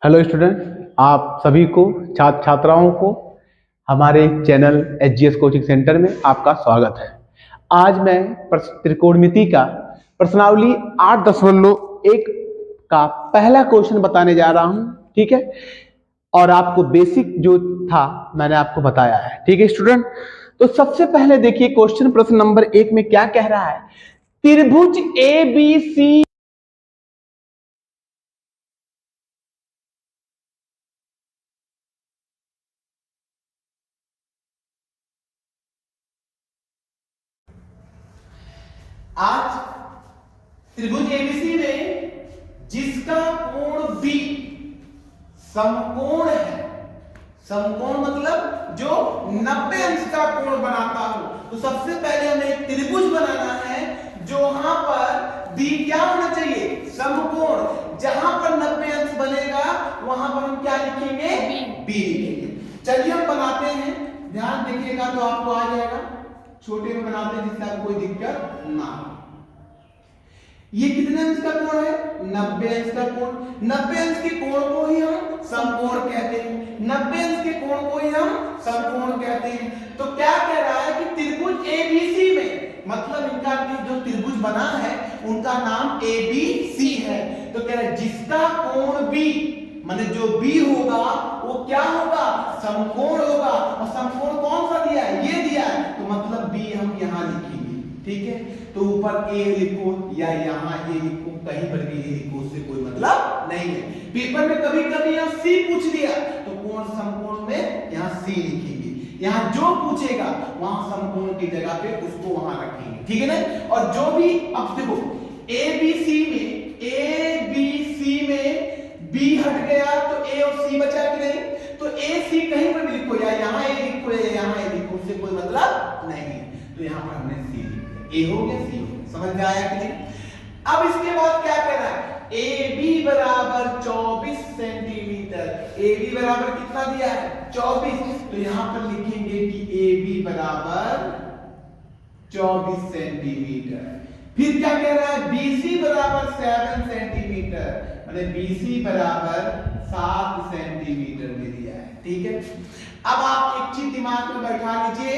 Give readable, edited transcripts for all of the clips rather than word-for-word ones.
Hello student, आप सभी को छात्र छात्राओं को हमारे चैनल एचजीएस कोचिंग सेंटर में आपका स्वागत है। आज मैं त्रिकोणमिति का प्रश्नावली 8.1 का पहला क्वेश्चन बताने जा रहा हूं। ठीक है, और आपको बेसिक जो था मैंने आपको बताया है। ठीक है स्टूडेंट, तो सबसे पहले देखिए क्वेश्चन प्रश्न नंबर 1 में क्या कह रहा है। त्रिभुज ए बी सी आज त्रिभुज एबीसी में जिसका कोण बी समकोण है, समकोण मतलब जो 90 अंश का कोण बनाता हो, तो सबसे पहले हमें एक त्रिभुज बनाना है जो वहां पर बी क्या होना चाहिए, समकोण। जहां पर 90 अंश बनेगा वहां पर हम क्या लिखेंगे, बी लिखेंगे। चलिए हम बनाते हैं, ध्यान देखिएगा तो आपको आ जाएगा। छोटे में बनाते हैं जिससे आपको कोई दिक्कत ना हो। ये कितने अंश का कोण है, 90 अंश का कोण। 90 अंश के कोण को ही हम समकोण कहते हैं, 90 अंश के कोण को ही हम समकोण कहते हैं। तो क्या कह रहा है कि त्रिभुज एबीसी में, मतलब इनका जो त्रिभुज बना है उनका नाम एबीसी है। तो कह रहा है जिसका कोण बी, माने जो बी होगा वो क्या होगा, समकोण होगा। और समकोण कौन सा दिया है, ये दिया है, तो मतलब बी हम यहां लिखेंगे। ठीक है, तो ऊपर ए लिखो या यहां ए लिखो, कहीं पर भी ए लिखो, उससे कोई मतलब नहीं है। पेपर में कभी कभी यहां सी पूछ लिया तो कोण समकोण में यहां सी लिखेंगे। यहां जो पूछेगा वहां समकोण की जगह पे उसको वहां रखेंगे। ठीक है ना। और जो भी अब देखो एबीसी में बी हट गया तो ए और सी बचा कि नहीं, तो ए सी कहीं पर भी लिखो, या यहां ए लिखो या यहां ए लिखो, उससे कोई मतलब नहीं है। तो यहां पर हमने सी लिखा, ए हो गया सी हो गया। समझ में आया कि नहीं। अब इसके बाद क्या कह रहा है, ए बी बराबर 24 सेंटीमीटर। ए बी बराबर कितना दिया है, 24। तो यहां पर लिखेंगे कि ए बी बराबर 24 सेंटीमीटर। फिर क्या कह रहा है, बीसी बराबर 7 सेंटीमीटर, माने बीसी बराबर 7 सेंटीमीटर दे दिया है। ठीक है, अब आप एक चीज दिमाग में बैठा लीजिए,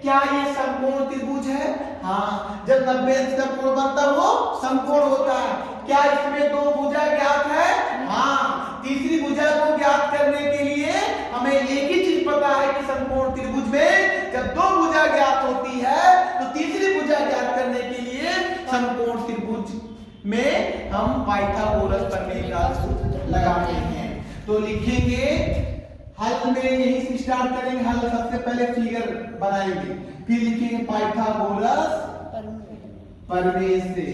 क्या ये समकोण त्रिभुज है? हाँ, जब 90 अंश का कोण बनता है वो समकोण होता है। क्या इसमें दो भुजा ज्ञात है? हाँ, तीसरी भुजा को ज्ञात करने के लिए हमें एक ही चीज पता है कि समकोण त्रिभुज में जब दो भुजा ज्ञात होती है तो तीसरी भुजा ज्ञात करने के लिए समकोण त्रिभुज में हम पाइथागोरस प्रमेय का सूत्र लगाते हैं। तो लिखेंगे, हल में यही से स्टार्ट करेंगे। हल सबसे पहले फिगर बनाएंगे, फिर लिखेंगे पाइथागोरस प्रमेय से,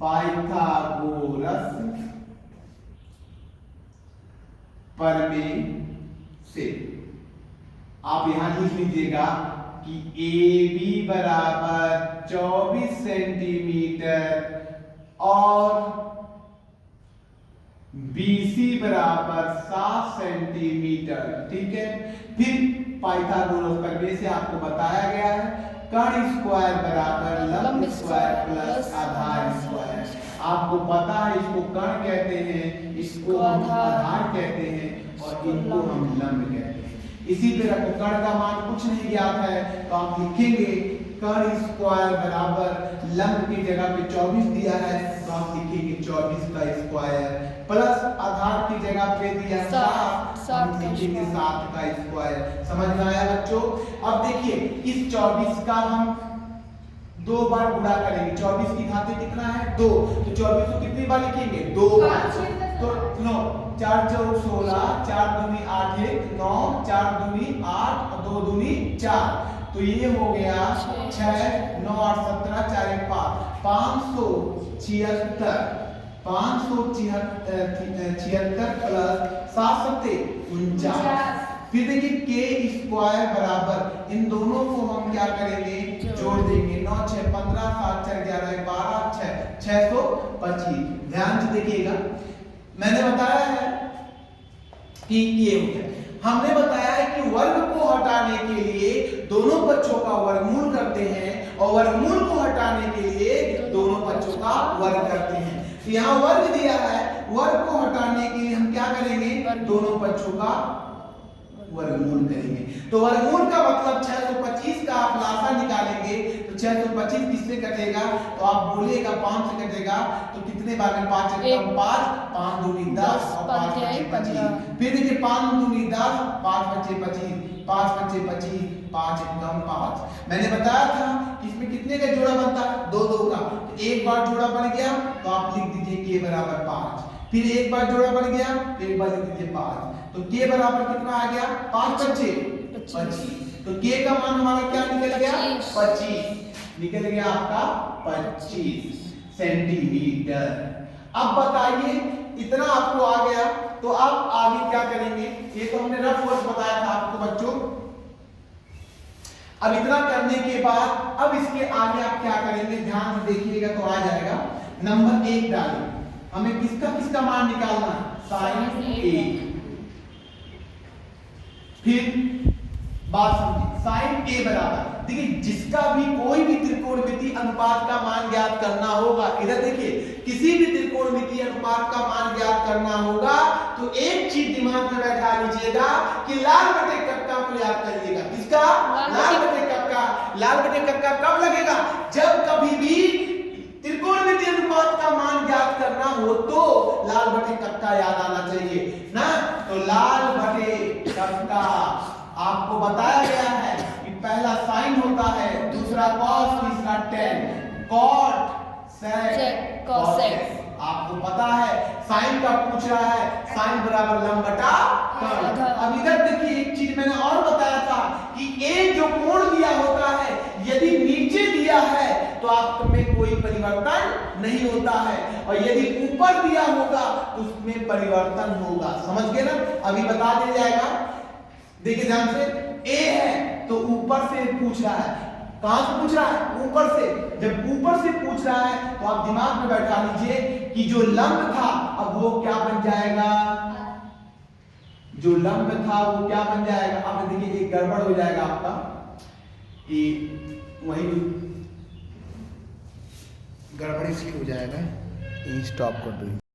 पाइथागोरस प्रमेय से। आप यहां लिख लीजिएगा कि ए बी बराबर 24 सेंटीमीटर और बीसी बराबर 7 सेंटीमीटर। ठीक है, फिर पाइथागोरस प्रमेय से आपको बताया गया है कर्ण स्क्वायर बराबर लंब स्क्वायर प्लस आधार स्क्वायर। आपको पता है इसको कर्ण कहते हैं, इसको हम आधार कहते हैं और इनको हम लंब कहते हैं। इसी तरह को कर्ण का मान कुछ नहीं ज्ञात है तो आप लिखेंगे कर्ण स्क्वायर बराबर लंब की जगह पे 24 दिया है तो आप लिखेंगे 24 का स्क्वायर प्लस आधार की जगह पे दिया 7, हम लिखेंगे 7 का स्क्वायर। समझ में आया बच्चों। अब देखिए इस 24 का हम दो बार गुणा करेंगे। 24 की घात कितना है, 2, तो 24 को कितनी बार लिखेंगे, 2 बार। तो 9 4 4 16, 4 दूनी 8 1 9, 4 दूनी 8 और 2 दूनी 4, तो ये हो गया 6 9 8 17 4 1 576 प्लस 7 7 49। फिर देखिए के स्क्वायर बराबर, इन दोनों को हम क्या करेंगे, जोड़ देंगे। 9 6 15 7 4 11 12 6 625। ध्यान से देखिएगा, मैंने बताया है कि ये हो गया। हमने बताया है कि वर्ग को हटाने के लिए दोनों पक्षों का वर्गमूल करते हैं और वर्गमूल को हटाने के लिए दोनों पक्षों का वर्ग करते हैं। तो यहाँ वर्ग दिया है, वर्ग को हटाने के लिए हम क्या करेंगे, दोनों पक्षों का वर्गमूल करेंगे। तो वर्गमूल का मतलब 625 का आप लासा निकालेंगे तो 625 किससे कटेगा, तो आप बोलिएगा 5 से कटेगा, तो कितने बार में 5 कम 5, 5 दूनी 10 और 5 पच्चे 25। फिर देखिए 5 दूनी 10, 5 पच्चे 25, 5 पच्चे 25, 5 कम 5। मैंने बताया था कि इसमें कितने का जोड़ा बनता है, 2 2 का। तो एक बार जोड़ा बन गया तो आप लिख दीजिए k बराबर 5। फिर एक बार जोड़ा बन गया तो एक बार लिख दीजिए 5। तो k बराबर कितना आ गया, 5 पच्चे 25। तो k का मान हमारा क्या निकल गया, 25 निकल गया आपका 25 सेंटीमीटर। अब बताइए इतना आपको आ गया तो आप आगे क्या करेंगे, ये तो हमने रफ वर्क बताया था आपको बच्चों। अब इतना करने के बाद अब इसके आगे आप क्या करेंगे, ध्यान से देखिएगा तो आ जाएगा। नंबर 1 डालेंगे, हमें किसका किसका मान निकालना है, sin a। फिर बात समझिए, sin a बराबर, देखिए जिसका भी कोई भी त्रिकोणमितीय अनुपात का मान ज्ञात करना होगा, इधर देखिए किसी भी त्रिकोणमितीय अनुपात का मान ज्ञात करना होगा तो एक चीज दिमाग में बैठा लीजिएगा कि लाल बटे कक्का को याद करिएगा। किसका, लाल बटे कक्का। लाल बटे कक्का कब लगेगा, जब कभी भी त्रिकोणमितीय अनुपात का मान ज्ञात करना हो तो लाल बटे कक्का याद आना चाहिए ना। तो लाल बटे कक्का आपको बताया गया है कि पहला साइन होता है, दूसरा कॉस, तीसरा टेन, कॉट सेक कॉसेक। आपको पता है साइन का पूछ रहा है, साइन बराबर लंब बटा कर्ण। अब इधर देखिए एक चीज मैंने और बताया था कि ए जो कोण दिया होता है यदि नीचे दिया है तो आप में कोई परिवर्तन नहीं होता है, और यदि ऊपर दिया होगा तो उसमें परिवर्तन होगा। समझ गए ना, अभी बता दिया जाएगा। देखिए ध्यान से, ए है तो ऊपर से पूछ रहा है, कहां से पूछ रहा है, ऊपर से। जब ऊपर से पूछ रहा है तो आप दिमाग में बैठा लीजिए कि जो लंब था अब वो क्या बन जाएगा, जो लंब था वो क्या बन जाएगा। अब देखिए एक गड़बड़ हो जाएगा आपका कि वही गड़बड़ इसलिए हो जाएगा, स्टॉप कर दो।